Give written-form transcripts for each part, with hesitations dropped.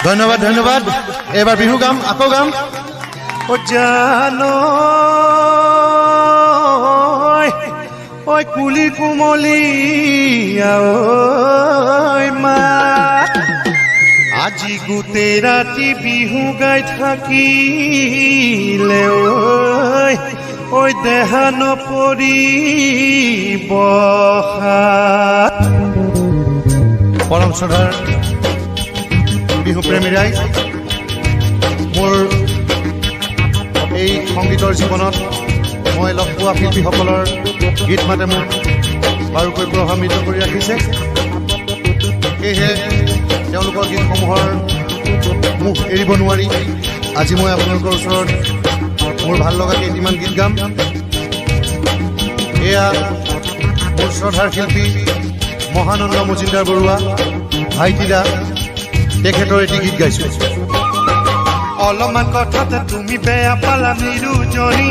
ধন্যবাদ ধন্যবাদ এবাৰ বিহু গাম আকৌ গাম ও জানো ওই কুলি কুমলি ওই মা আজি গোটেই ৰাতি বিহু গাই থাকিলে ওই দেহা নপৰিব পৰম শ্ৰদ্ধাৰ বিহু প্ৰেমী ৰাইজ মোৰ এই সংগীতৰ জীৱনত মই লগ পোৱা শিল্পীসকলৰ গীত মাতে মোক বাৰুকৈ প্ৰভাৱিত কৰি ৰাখিছে সেয়েহে তেওঁলোকৰ গীতসমূহৰ মুখ এৰিব নোৱাৰি আজি মই আপোনালোকৰ ওচৰত মোৰ ভাল লগা কেইটিমান গীত গাম এয়া মোৰ শ্ৰদ্ধাৰ শিল্পী মহানন্দ মজুমদাৰ বৰুৱা ভাইটিদা তেখেতৰ এটি গীত গাইছোঁ অলপমান কথাতে তুমি বেয়া পালা নিৰুজনী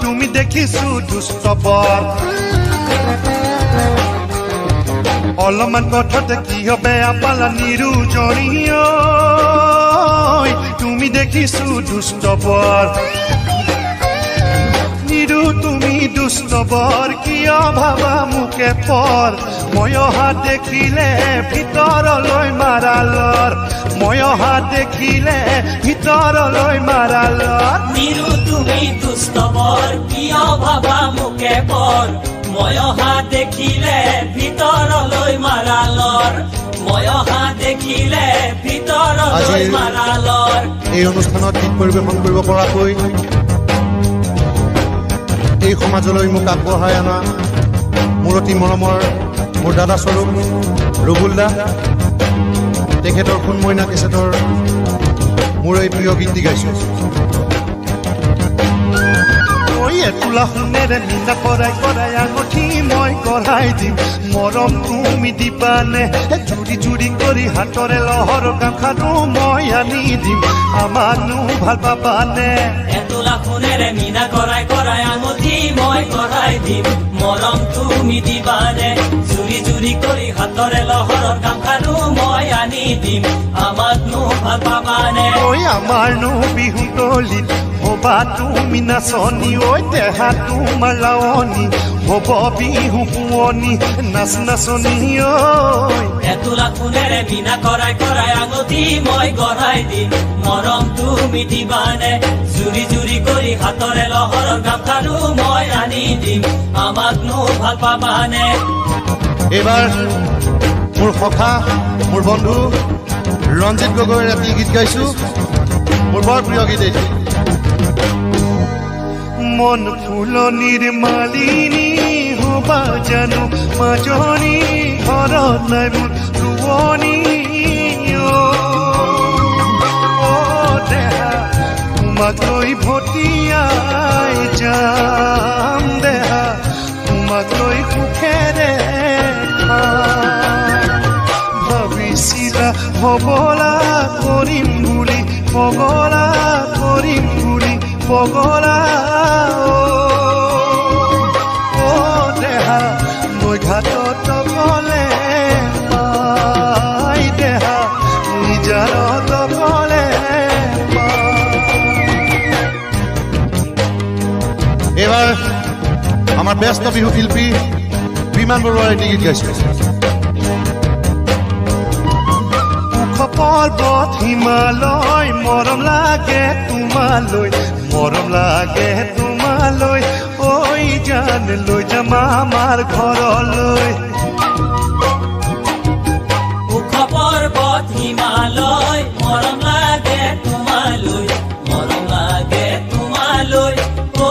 তুমি দেখিছো দুষ্ট বৰ অলপমান কথাতে কিয় বেয়া পালা নিৰুজনী তুমি দেখিছো দুষ্ট বৰ নিৰু তুমি দুষ্ট বৰ কিয় ভাবা মোকে পৰ মই অহা দেখিলে ভিতৰলৈ মাৰালৰ মই অহা দেখিলে ভিতৰলৈ মাৰালৰ নিৰু তুমি দুষ্ট বৰ কিয় ভাবা মোকে পৰ মই অহা দেখিলে ভিতৰলৈ মাৰালৰ মই অহা দেখিলে ভিতৰলৈ মাৰালৰ এই অনুষ্ঠানত গীত পৰিৱেশন কৰিব পৰাকৈ এই সমাজলৈ মোক আগবঢ়াই অনা মোৰ অতি মৰমৰ মোৰ দাদা স্বৰূপ ৰবুল দা তেখেতৰ সোণ মইনা কেছেটৰ মোৰ এই প্ৰিয় গীতটি গাইছোঁ তোলা সোণেৰে মিনা কৰাই কৰাই আঙঠি মই কৰাই দিম মৰম তুমি দিবানে জুৰি জুৰি কৰি হাতৰে লহৰ কাষাৰো মই আনি দিম আমাকনো ভাল পাবানে তোলা সোণেৰে মিনা কৰাই কৰাই আঙঠি মই কৰাই দিম মৰম তুমি দিবানে জুৰি জুৰি কৰি হাতৰে লহৰৰ কাষাৰো মই আনি দিম আমাকনো ভাল পাবানে আমাৰনো বিহু তলিত হবা তুমি নাচনি দেহা তোমাৰ লাৱনি হব বিহু শুৱনি নাচ নাচনি তোলা সোণেৰে মিনা কৰাই কৰাই আঙঠি মই গঢ়াই দিম মৰম তুমি দিবানে জুৰি জুৰি কৰি হাতৰে লহৰৰ গামখাৰু মই আনি দিম আমাকনো ভাল পাবানে এইবাৰ মোৰ সখা মোৰ বন্ধু ৰঞ্জিত গগৈৰ এটি গীত গাইছোঁ মোৰ বৰ প্ৰিয় গীত এইটো মন ফুলনিৰ মালিনী হবা জানো মাজনী ঘৰত নাই মোৰ ৰোৱনী দেহা তোমাক লৈ ভটিয়াই যাম দেহা তোমাক লৈ সুখেৰে ভাবিছিলা হবলা কৰিম বুলি পগলা কৰিম বুলি পগলা দেহা মই ঘাটত গলে পাই দেহা নিজাৰত গলে এইবাৰ আমাৰ ব্যস্ত বিহু শিল্পী বিমান বৰুৱাৰ এটি গীত গাইছোঁ পৰ্বত হিমালয় মৰম লাগে তোমালৈ মৰম লাগে তোমালৈ ঐ জান লৈ যাম আমাৰ ঘৰলৈ ওখ পৰ্বত হিমালয় মৰম লাগে তোমালৈ মৰম লাগে তোমালৈ ঐ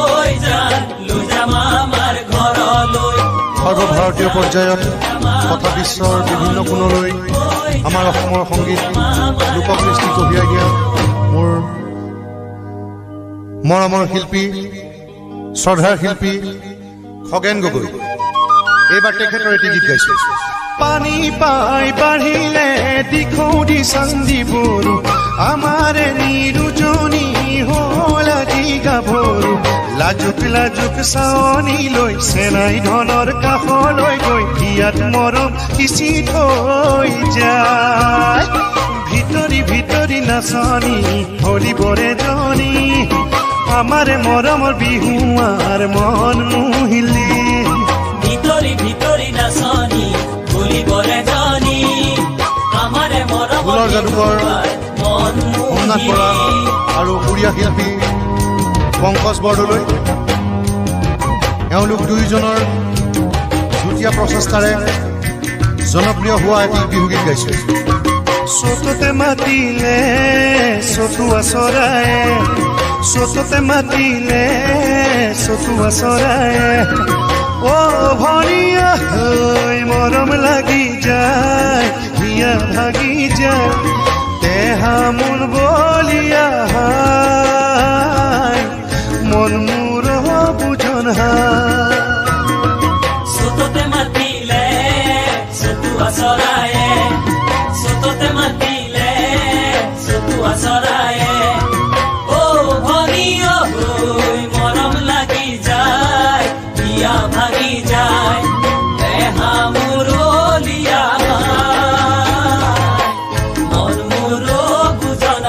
জান লৈ যাম আমাৰ ঘৰলৈ সৰ্বভাৰতীয় পৰ্যায়ত তথা বিশ্বৰ বিভিন্ন কোণলৈ আমাৰ অসমৰ সংগীত লোককৃষ্টি কঢ়িয়াই দিয়া মোৰ মৰমৰ শিল্পী শ্ৰদ্ধাৰ শিল্পী খগেন গগৈ এইবাৰ তেখেতৰ এটি গীত গাইছোঁ পানী পাই বাঢ়িলে দিখৌদি চান্দি বৰু আমাৰে নিৰুজনী হ'ল আজি গাভৰু লাজুক লাজুক চাৱনি লৈ চেনাই ধনৰ কাষলৈ গৈ ইয়াত মৰম সিঁচি থৈ যায় নাচনী হলিবৰে জনী আমাৰে মৰমৰ বিহুৱাৰ মন মুহিলি ভিতৰি ভিতৰি নাচনী ভুলিবৰে জানি আমাৰে মৰমৰ ফুলৰ যাদুকৰ মন সোমনাথ বৰা আৰু উড়িয়া শিল্পী পংকজ বৰদলৈ এওঁলোক দুয়োজনৰ যুটীয়া প্ৰচেষ্টাৰে জনপ্ৰিয় হোৱা এটি বিহুগীত গাইছে চততে মাতিলে চতুৱা চৰায়ে চততে মাতিলে চতুৱা চৰায়ে অ ভনিয়া হৈ মৰম লাগি যায় হিয়া ভাগি যায় দেহা মন বলিয়া মন মোৰ বুজন সুততে মাতিলে সুতুয়া চৰায়ে সুততে মাতিলে সুতুয়া চৰায়ে ও ভনিয়া হৈ মৰম লাগি যায় হিয়া ভাগি যায় দেহা মুৰলিয়া মন মুৰ বুজন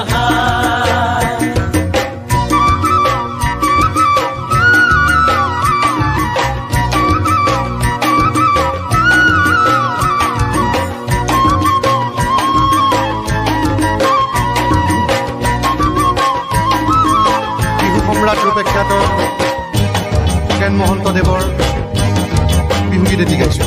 বিহু সম্ৰাট ৰূপে খ্যাত খগেন মহন্তদেৱৰ বিহুগীত এটি গাইছো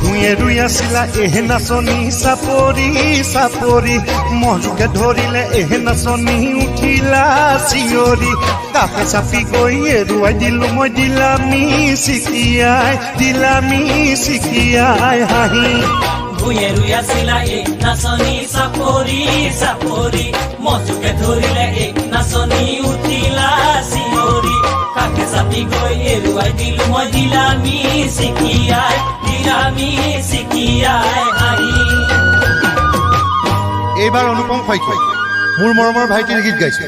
ভূঞে ৰুই আছিলা এহে নাচনী চাপৰি চাপৰি মনকে ধৰিলে এহে নাচনী উঠিলা চিঞৰি কাষে চাপি গৈ এৰুৱাই দিলো মই দিলামি চিকিয়াই হাঁহি ভুঁয়ে ৰুই আছিলা এক নাচনী চাপৰি চাপৰি মজুকে ধৰিলে এক নাচনী উঠিলা চিঞৰি কাষে চাপি গৈ এৰুৱাই দিলো মই দিলামি চিকিয়াই হাঁহি এইবাৰ অনুপম শইকীয়াই মোৰ মৰমৰ ভাইটিৰ গীত গাইছে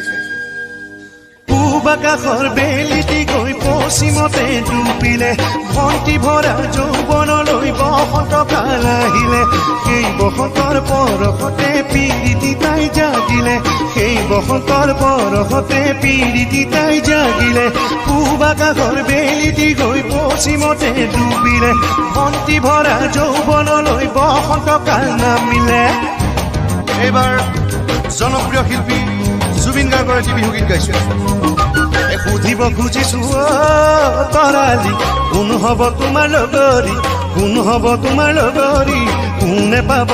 পূব আকাশৰ বেলিটি গৈ পশ্চিমতে ডুবিলে ভণ্টি ভৰা যৌৱনলৈ বসন্ত কাল আহিলে সেই বসন্তৰ পৰশতে পীড়িতি তাই জাগিলে সেই বসন্তৰ পৰশতে পীড়িতি তাই জাগিলে পূব আকাশৰ বেলিটি গৈ পশ্চিমতে ডুবিলে ভণ্টি ভৰা যৌৱনলৈ বসন্ত কাল নামিলে এইবাৰ জনপ্ৰিয় শিল্পী জুবিন গাৰ্গৰ এটি বিহুগীত গাইছে সুধিব খুজিছো তৰালি কোন হব তোমাৰ লগৰী কোন হব তোমাৰ লগৰী কোনে পাব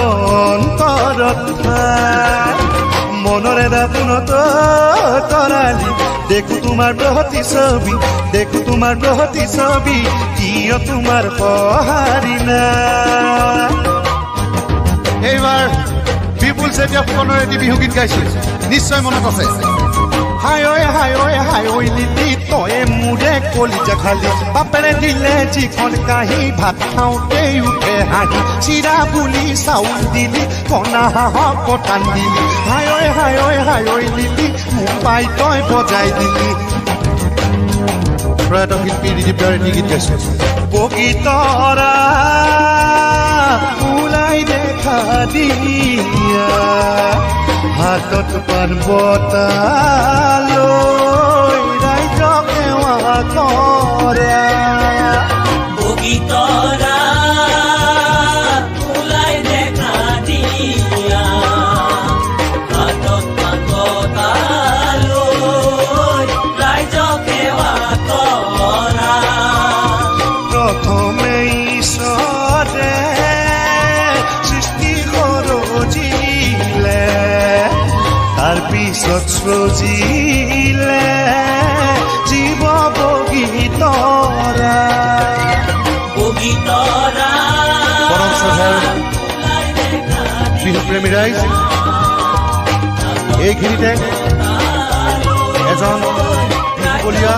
অন্তৰত ঠাই মনৰে দাপোনত তৰালি দেখো তোমাৰ প্ৰতিচ্ছবি কিয় তোমাৰ পহাৰি নাই এইবাৰ বিপুল চেতিয়া ফুকনৰ এটি বিহুগীত গাইছে নিশ্চয় মনত আছে হাই ঐ লিলি তয়ে মোৰে কলিজা খালি বাপেৰে দিলে যিখন কাঁহী ভাত খাওঁতেই উঠে হাঁহি চিৰা বুলি চাউল দিলি কণা হাঁহক পতান দিলি হাই ঐ লিলি মোক পাই তই বজাই দিলি প্ৰয়াত শিল্পী দিলীপ দাৰ এটি গীত গাইছে বগীতৰা ওলাই দেখা দিয়া হাতত পান বটালৈ ৰাইজক সেৱা কৰা বগীতৰা ওলাই দেখা দিয়া হাতত পান বটালৈ ৰাইজক সেৱা কৰা প্ৰথমে ঈশ্বৰে সৃষ্টি সৰজিলে তাৰপিছত সজিলে জীৱ বগীতৰা পৰম শ্ৰদ্ধাৰ বিহুপ্ৰেমী ৰাইজ এইখিনিতে এজন বিহুবলীয়া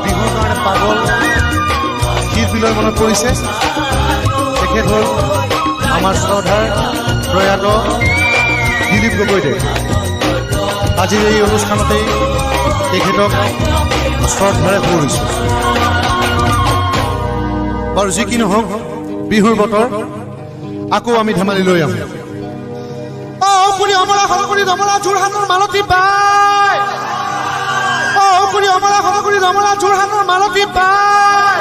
বিহুৰ কাৰণে পাগল শিল্পীলৈ মনত পৰিছে তেখেত হ'ল আমাৰ শ্ৰদ্ধাৰ প্ৰয়াত দিলীপ গগৈদেৱ আজিৰ এই অনুষ্ঠানতেই তেখেতক শ্ৰদ্ধাৰে সুৰিছোঁ বাৰু যি কি নহওক বিহুৰ বতৰ আকৌ আমি ধেমালি লৈ আহোঁ কুৰি অমৰা হৰকুৰি ৰমৰা যোৰহাটৰ মালতী বাই কুৰি অমৰা হৰকুৰি ৰমৰা যোৰহাটৰ মালতী বাই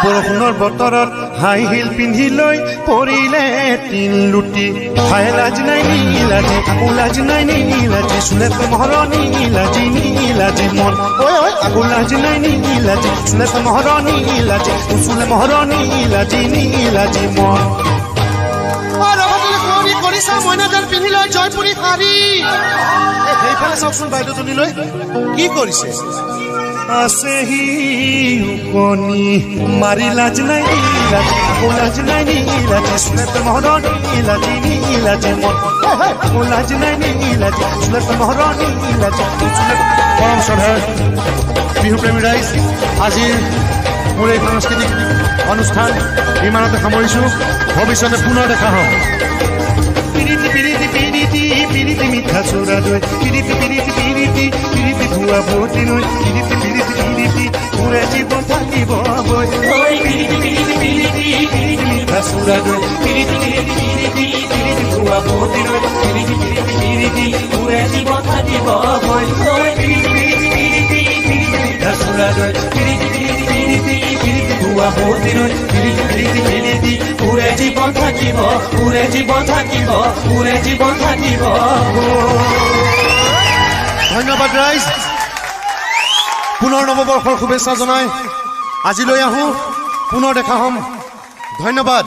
বৰষুণৰ বতৰত হাই হিল পিন্ধি লৈ পৰিলে তিন লুটি হাই লাজ নাই নীলাজি আকৌ লাজ নাই নীলাজি চুলে মহৰণি নীলাজি নীলাজি মন ঐ আকৌ লাজ নাই নীলাজি চুলে মহৰণি নীলাজি চুলে মহৰণি নীলাজি নীলাজি মন কৰিছা মইনাজান পিন্ধি লৈ জয়পুৰী শাৰী সেইফালে চাওকচোন বাইদেউজনীলৈ কি কৰিছে আছেহি উপনি মাৰি লাজ নাই নীলাজি আকৌ লাজ নাই নীলাজি চুলে মহৰণি নীলাজি নীলাজি মন আকৌ লাজ নাই নীলাজি চুলে মহৰণি নীলাজি চুলে পৰম শ্ৰদ্ধাৰ বিহুপ্ৰেমী ৰাইজ আজিৰ মোৰ এই সাংস্কৃতিক অনুষ্ঠান ইমানতে সামৰিছোঁ ভৱিষ্যতে পুনৰ দেখা হ'ম পিৰিতি পিৰিতি পিৰিতি পিৰিতি মিঠা চোৰা দৈ পিৰিতি পিৰিতি পিৰিতি পিৰিতি ভুৱা ভৰ্তি নৈ পিৰিতি পিৰিতি পিৰিতি পুৰে জীৱন থাকিব বৈ পিৰিতি পিৰিতি পিৰিতি পিৰিতি মিঠা চোৰা দৈ পিৰিতি পিৰিতি পিৰিতি পিৰিতি ভুৱা ভৰ্তি নৈ পিৰিতি পিৰিতি পিৰিতি পুৰে জীৱন থাকিব বৈ পিৰিতি পিৰিতি পিৰিতি পিৰিতি মিঠা চোৰা দৈ পিৰিতি পিৰিতি পিৰিতি পিৰিতি ভুৱা ভৰ্তি নৈ পিৰিতি পিৰিতি পিৰিতি পুৰে জীৱন থাকিব পুৰে জীৱন থাকিব পুৰে জীৱন থাকিব ধন্যবাদ ৰাইজ পুনৰ নৱবৰ্ষৰ শুভেচ্ছা জনাই আজিলৈ আহোঁ পুনৰ দেখা হ'ম ধন্যবাদ